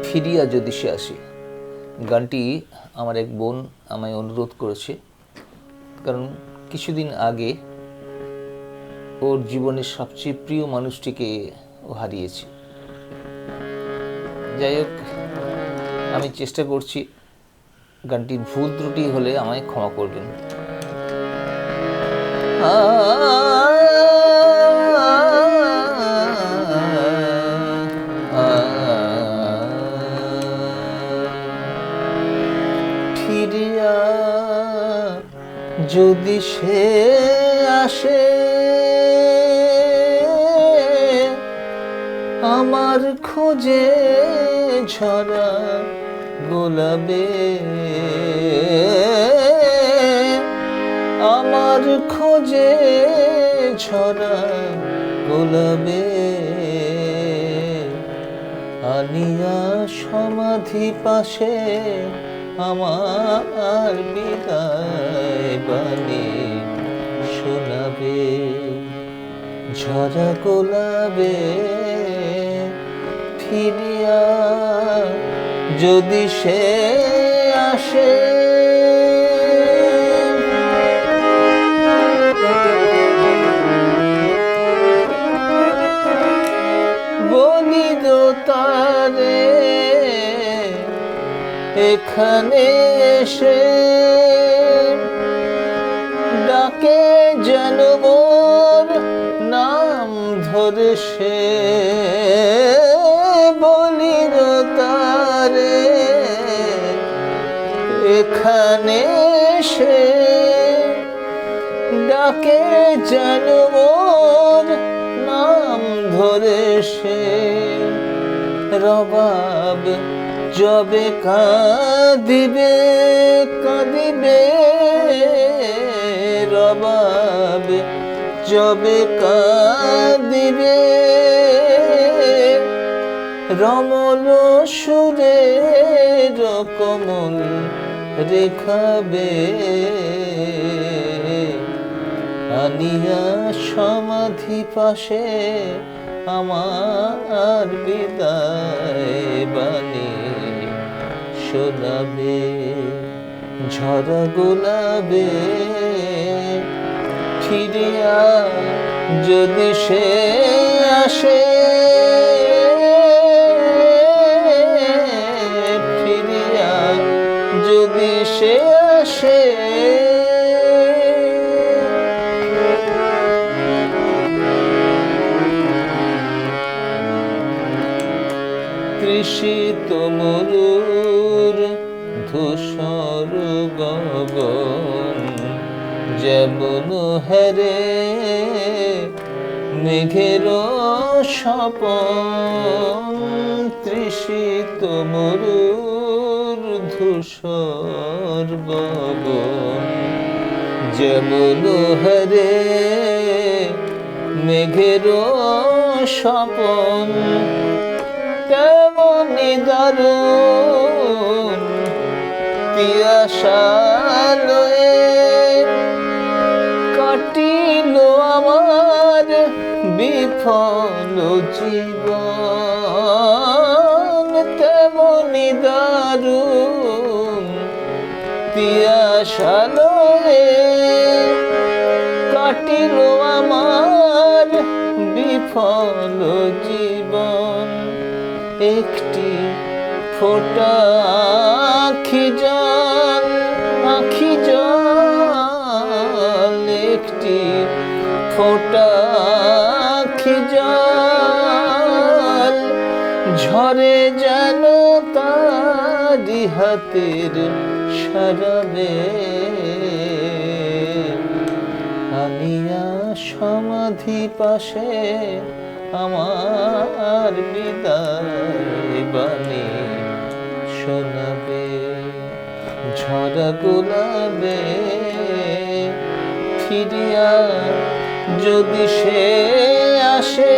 ফিরিয়া যদি সে আসে। গানটি আমার এক বোন আমায় অনুরোধ করেছে, কারণ কিছুদিন আগে ওর জীবনের সবচেয়ে প্রিয় মানুষটিকে ও হারিয়েছে। যাই হোক, আমি চেষ্টা করছি, গানটির ভুল ত্রুটি হলে আমায় ক্ষমা করবেন। ফিরিয়া যদি সে আসে, আমার খোঁজে ঝরা গোলাপে, আমার খোঁজে ঝরা গোলাপে, আনিয়া সমাধি পাশে আমার বিদায় বাণী শোনাবে। ঝরা গোলাপে ফিরিয়া যদি সে আসে, বলিদ তারে এখানে এসে, ডাকে যেন মোর নাম ধরে সে, বলিদ তারে এখানে এসে, ডাকে যেন মোর নাম ধরে সে। রবাব যবে কাঁদিবে কাঁদিবে, রবাব যবে কাঁদিবে, রমল সুরের কমল রেখাবে, আনিয়া সমাধি পাশে আমার বিদায় বাণী শোনাবে। ঝরা গোলাপে ফিরিয়া যদি সে আসে, ফিরিয়া যদি সে আসে, তৃষিত মরুর ধূসর গগন, যেমন হেরে মেঘের স্বপন। তৃষিত মরুর ধূসর গগন, যেমন হেরে মেঘের স্বপন, তেমনি দারুণ পিয়াসালয়ে কাটিল আমার বিফল জীবন। তেমনি দারুণ পিয়াসালয়ে কাটিল আমার বিফল জীবন। একটি ফোঁটা আখি জল, আখি জল, একটি ফোঁটা আখি জল, ঝরে যেন তারি হাতের শরাবে, আনিয়া সমাধি পাশে আমার বিদায় বাণী শোনাবে। ঝরা গোলাপে ফিরিয়া যদি সে আসে,